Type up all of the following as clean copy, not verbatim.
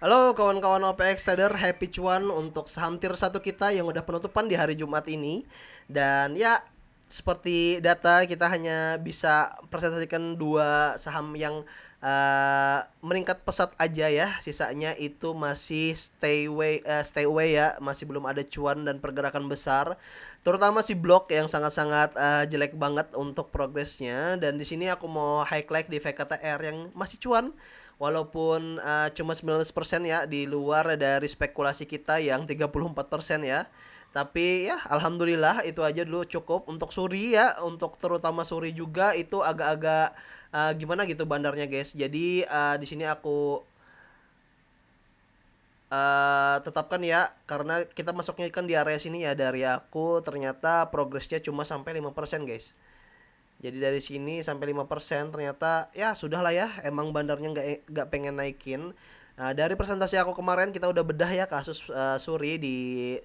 Halo kawan-kawan OPX Trader, happy cuan untuk saham tier 1 kita yang udah penutupan di hari Jumat ini. Dan ya, seperti data kita hanya bisa presentasikan dua saham yang meningkat pesat aja ya. Sisanya itu masih stay away ya, masih belum ada cuan dan pergerakan besar. Terutama si blok yang sangat-sangat jelek banget untuk progresnya. Dan di sini aku mau highlight di VKTR yang masih cuan walaupun cuma 19% ya, di luar dari spekulasi kita yang 34% ya. Tapi ya alhamdulillah itu aja dulu cukup untuk Suri ya, untuk terutama Suri juga itu agak-agak gimana gitu bandarnya guys. Jadi di sini aku tetapkan ya, karena kita masuknya kan di area sini ya, dari aku ternyata progresnya cuma sampai 5% guys. Jadi dari sini sampai 5% ternyata ya sudah lah ya, emang bandarnya nggak pengen naikin. Nah, dari presentasi aku kemarin kita udah bedah ya kasus Suri di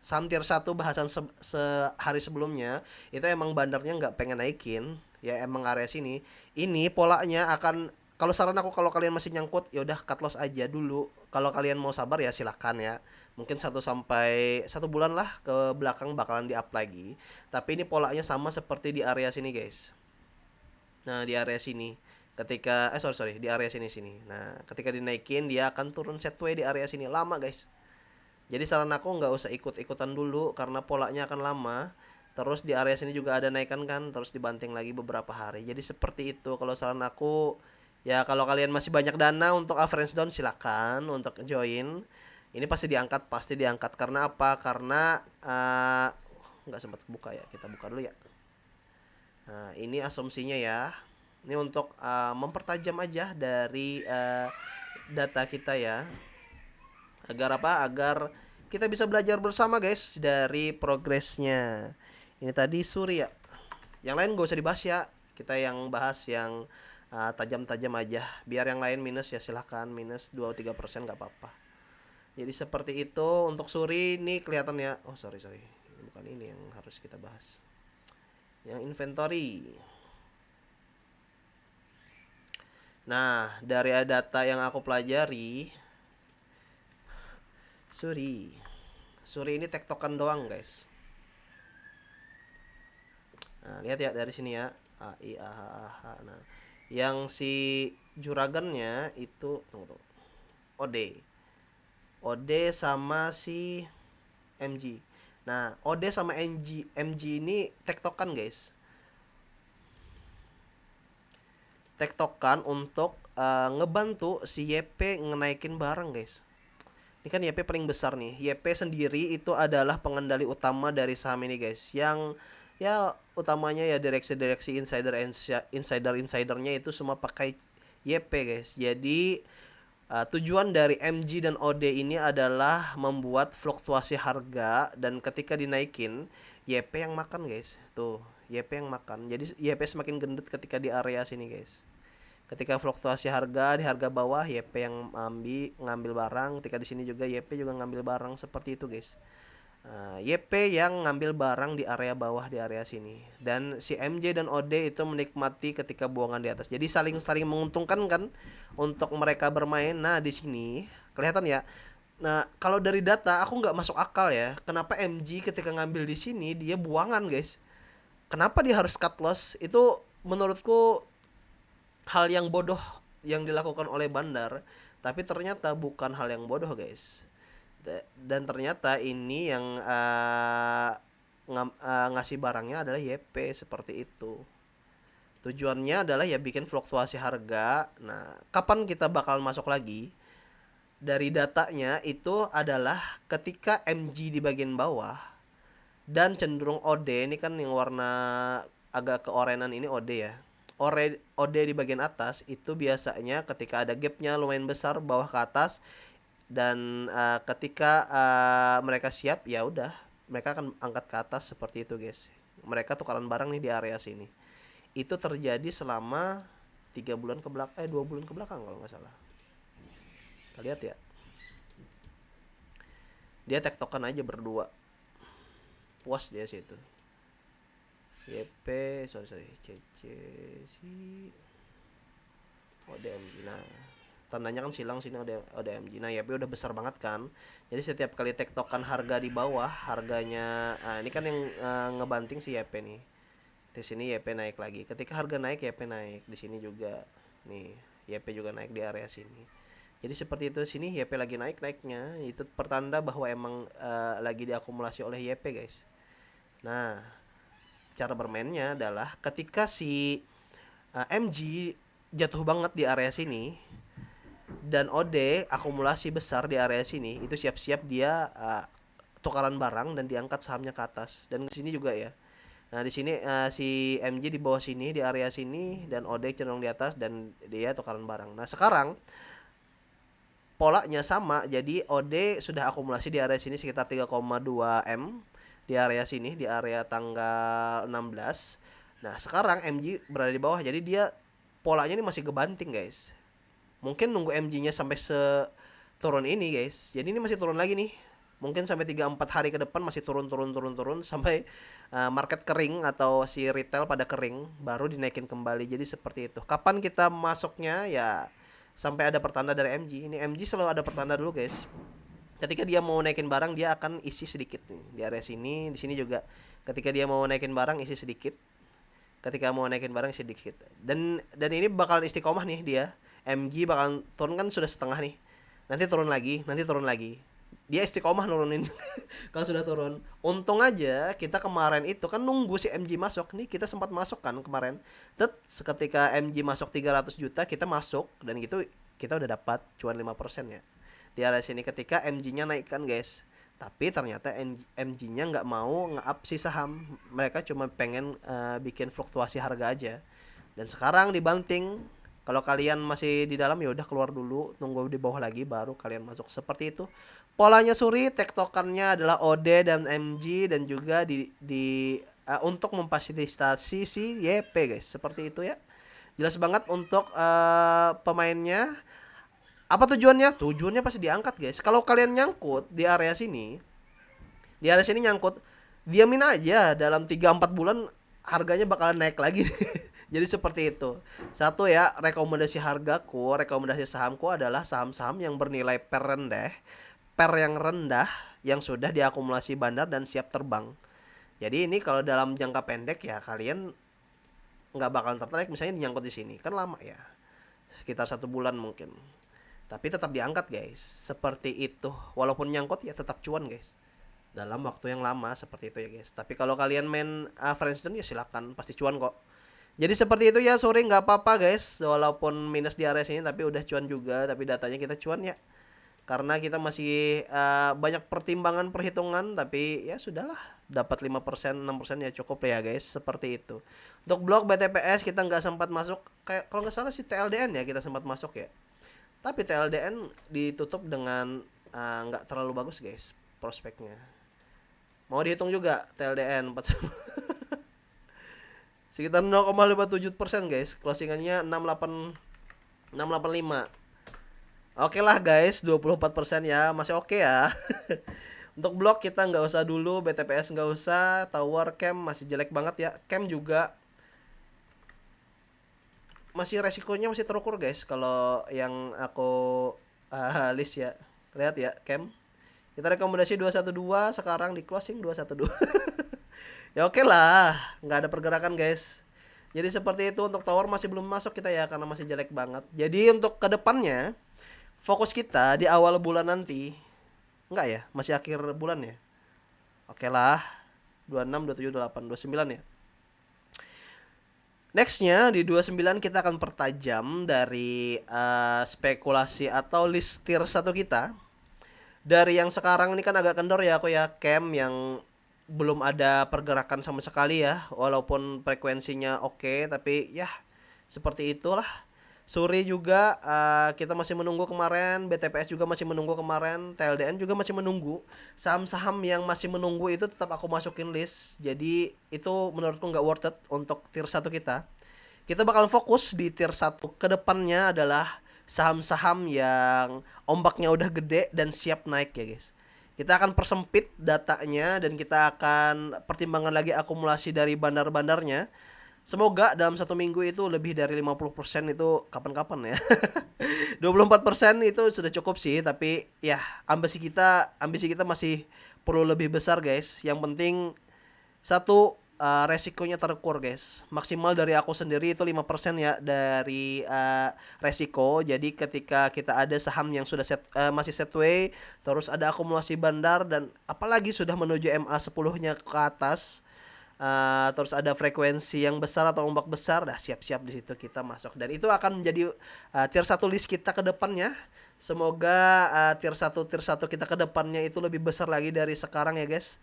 Samtir satu bahasan sehari sebelumnya. Itu emang bandarnya nggak pengen naikin. Ya emang area sini. Ini polanya akan, kalau saran aku kalau kalian masih nyangkut ya udah cut loss aja dulu. Kalau kalian mau sabar ya silakan ya. Mungkin 1 sampai 1 bulan lah ke belakang bakalan di up lagi. Tapi ini polanya sama seperti di area sini guys. Nah, di area sini ketika sorry di area sini. Nah, ketika dinaikin dia akan turun setway di area sini lama, guys. Jadi saran aku nggak usah ikut-ikutan dulu karena polanya akan lama. Terus di area sini juga ada naikan kan, terus dibanting lagi beberapa hari. Jadi seperti itu kalau saran aku. Ya kalau kalian masih banyak dana untuk average down silakan untuk join. Ini pasti diangkat karena apa? Karena nggak sempat buka ya. Kita buka dulu ya. Nah, ini asumsinya ya. Ini untuk mempertajam aja dari data kita ya. Agar apa? Agar kita bisa belajar bersama guys dari progresnya. Ini tadi Surya. Yang lain gak usah dibahas ya. Kita yang bahas yang tajam-tajam aja. Biar yang lain minus ya silahkan. Minus 2-3% gak apa-apa. Jadi seperti itu untuk Suri ini kelihatan ya. Oh sorry. Ini bukan ini yang harus kita bahas. Yang inventory. Nah, dari data yang aku pelajari, Suri. Suri ini tektokan doang, guys. Nah, lihat ya dari sini ya. A I A H A H. Nah, yang si juragannya itu tunggu. OD. OD sama si MG. Nah, OD sama MG ini tektokan, guys. Tektokan untuk ngebantu si YP ngenaikin barang, guys. Ini kan YP paling besar nih. YP sendiri itu adalah pengendali utama dari saham ini guys. Yang ya utamanya ya direksi-direksi insidernya itu semua pakai YP guys. Jadi tujuan dari MG dan OD ini adalah membuat fluktuasi harga, dan ketika dinaikin YP yang makan guys. Tuh, YP yang makan. Jadi YP semakin gendut ketika di area sini guys. Ketika fluktuasi harga di harga bawah, YP yang ngambil barang. Ketika di sini juga YP juga ngambil barang seperti itu guys. YP yang ngambil barang di area bawah di area sini, dan si MJ dan OD itu menikmati ketika buangan di atas. Jadi saling menguntungkan kan untuk mereka bermain. Nah di sini kelihatan ya. Nah kalau dari data aku nggak masuk akal ya, kenapa MG ketika ngambil di sini dia buangan guys? Kenapa dia harus cut loss? Itu menurutku hal yang bodoh yang dilakukan oleh bandar, tapi ternyata bukan hal yang bodoh guys. Dan ternyata ini yang ngasih barangnya adalah YP seperti itu. Tujuannya adalah ya bikin fluktuasi harga. Nah, kapan kita bakal masuk lagi? Dari datanya itu adalah ketika MG di bagian bawah dan cenderung OD, ini kan yang warna agak keorenan ini OD ya. OD di bagian atas itu biasanya ketika ada gapnya lumayan besar bawah ke atas, dan ketika mereka siap ya udah mereka akan angkat ke atas seperti itu guys. Mereka tukaran barang nih di area sini. Itu terjadi selama 3 bulan ke belakang, 2 bulan ke belakang kalau nggak salah. Kita lihat ya, dia tektokan aja berdua, puas dia situ. YP sorry CC si ODM. Nah tandanya kan silang, sini ada MG. Nah YP udah besar banget kan, jadi setiap kali tektokan harga di bawah harganya, ini kan yang ngebanting si YP nih. Di sini YP naik lagi, ketika harga naik YP naik, di sini juga nih YP juga naik di area sini. Jadi seperti itu, sini YP lagi naiknya, itu pertanda bahwa emang lagi diakumulasi oleh YP guys. Nah cara bermainnya adalah ketika si MG jatuh banget di area sini dan OD akumulasi besar di area sini, itu siap-siap dia tukaran barang dan diangkat sahamnya ke atas. Dan di sini juga ya. Nah di sini si MG di bawah sini di area sini dan OD cenderung di atas dan dia tukaran barang. Nah sekarang polanya sama, jadi OD sudah akumulasi di area sini sekitar 3,2 M di area sini, di area tanggal 16. Nah sekarang MG berada di bawah, jadi dia polanya ini masih kebanting guys. Mungkin nunggu MG nya sampai turun ini guys, jadi ini masih turun lagi nih, mungkin sampai 3-4 hari ke depan masih turun sampai market kering atau si retail pada kering, baru dinaikin kembali. Jadi seperti itu. Kapan kita masuknya ya sampai ada pertanda dari MG. Ini MG selalu ada pertanda dulu guys. Ketika dia mau naikin barang dia akan isi sedikit nih di area sini, di sini juga. Ketika dia mau naikin barang isi sedikit. Ketika mau naikin barang isi sedikit. Dan ini bakalan istiqomah nih dia. MG bakalan turun kan sudah setengah nih. Nanti turun lagi. Dia istiqomah nurunin. Kalau sudah turun. Untung aja kita kemarin itu kan nunggu si MG masuk nih, kita sempat masuk kan kemarin. Ketika MG masuk 300 juta kita masuk dan gitu kita udah dapat cuan 5% ya. Di area sini ketika MG-nya naik kan guys. Tapi ternyata MG-nya nggak mau nge-up si saham. Mereka cuma pengen bikin fluktuasi harga aja. Dan sekarang dibanting. Kalau kalian masih di dalam ya udah keluar dulu, tunggu di bawah lagi baru kalian masuk. Seperti itu. Polanya Suri, tektokannya adalah OD dan MG dan juga untuk memfasilitasi si YP guys. Seperti itu ya. Jelas banget untuk pemainnya. Apa tujuannya? Tujuannya pasti diangkat guys. Kalau kalian nyangkut di area sini nyangkut, diamin aja, dalam 3-4 bulan harganya bakalan naik lagi. Jadi seperti itu. Satu ya, rekomendasi sahamku adalah saham-saham yang bernilai per yang rendah, yang sudah diakumulasi bandar dan siap terbang. Jadi ini kalau dalam jangka pendek ya kalian nggak bakalan tertarik, misalnya nyangkut di sini kan lama ya, sekitar 1 bulan mungkin. Tapi tetap diangkat guys, seperti itu. Walaupun nyangkut ya tetap cuan guys, dalam waktu yang lama, seperti itu ya guys. Tapi kalau kalian main friendzone ya silakan, pasti cuan kok. Jadi seperti itu ya, sore nggak apa-apa guys, walaupun minus di area sini tapi udah cuan juga, tapi datanya kita cuan ya. Karena kita masih banyak pertimbangan perhitungan, tapi ya sudahlah, dapat 5%, 6% ya cukup ya guys, seperti itu. Untuk blok BTPS kita nggak sempat masuk, kayak kalau nggak salah sih TLDN ya kita sempat masuk ya. Tapi TLDN ditutup dengan nggak terlalu bagus guys prospeknya. Mau dihitung juga TLDN 4 sekitar 0,57% guys. Closingannya 685. Oke lah guys, 24% ya, masih oke ya. Untuk blok kita nggak usah dulu, BTPS nggak usah, tower cam masih jelek banget ya. Cam juga masih resikonya masih terukur guys kalau yang aku list ya. Lihat ya cam, kita rekomendasi 212, sekarang di closing 212. Ya oke lah, nggak ada pergerakan guys. Jadi seperti itu. Untuk tower masih belum masuk kita ya, karena masih jelek banget. Jadi untuk kedepannya fokus kita di awal bulan nanti, enggak ya, masih akhir bulan ya. Oke lah, 26, 27, 28, 29 ya. Nextnya di 29 kita akan pertajam dari spekulasi atau list tier 1 kita. Dari yang sekarang ini kan agak kendor ya aku ya, cam yang belum ada pergerakan sama sekali ya, walaupun frekuensinya oke, tapi ya seperti itulah. Suri juga kita masih menunggu kemarin, BTPS juga masih menunggu kemarin, TLDN juga masih menunggu. Saham-saham yang masih menunggu itu tetap aku masukin list. Jadi itu menurutku nggak worth it untuk tier 1 kita. Kita bakal fokus di tier 1 kedepannya adalah saham-saham yang ombaknya udah gede dan siap naik ya guys. Kita akan persempit datanya dan kita akan pertimbangkan lagi akumulasi dari bandar-bandarnya. Semoga dalam satu minggu itu lebih dari 50% itu kapan-kapan ya. 24% itu sudah cukup sih, tapi ya ambisi kita masih perlu lebih besar guys. Yang penting satu, resikonya terukur guys. Maksimal dari aku sendiri itu 5% ya dari resiko. Jadi ketika kita ada saham yang sudah masih setway, terus ada akumulasi bandar dan apalagi sudah menuju MA 10-nya ke atas, terus ada frekuensi yang besar atau ombak besar, dah siap-siap di situ kita masuk. Dan itu akan menjadi tier 1 list kita ke depannya. Semoga tier 1 kita ke depannya itu lebih besar lagi dari sekarang ya guys.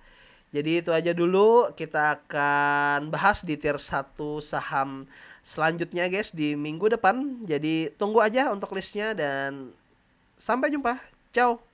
Jadi itu aja dulu, kita akan bahas di tier 1 saham selanjutnya guys di minggu depan. Jadi tunggu aja untuk listnya dan sampai jumpa. Ciao.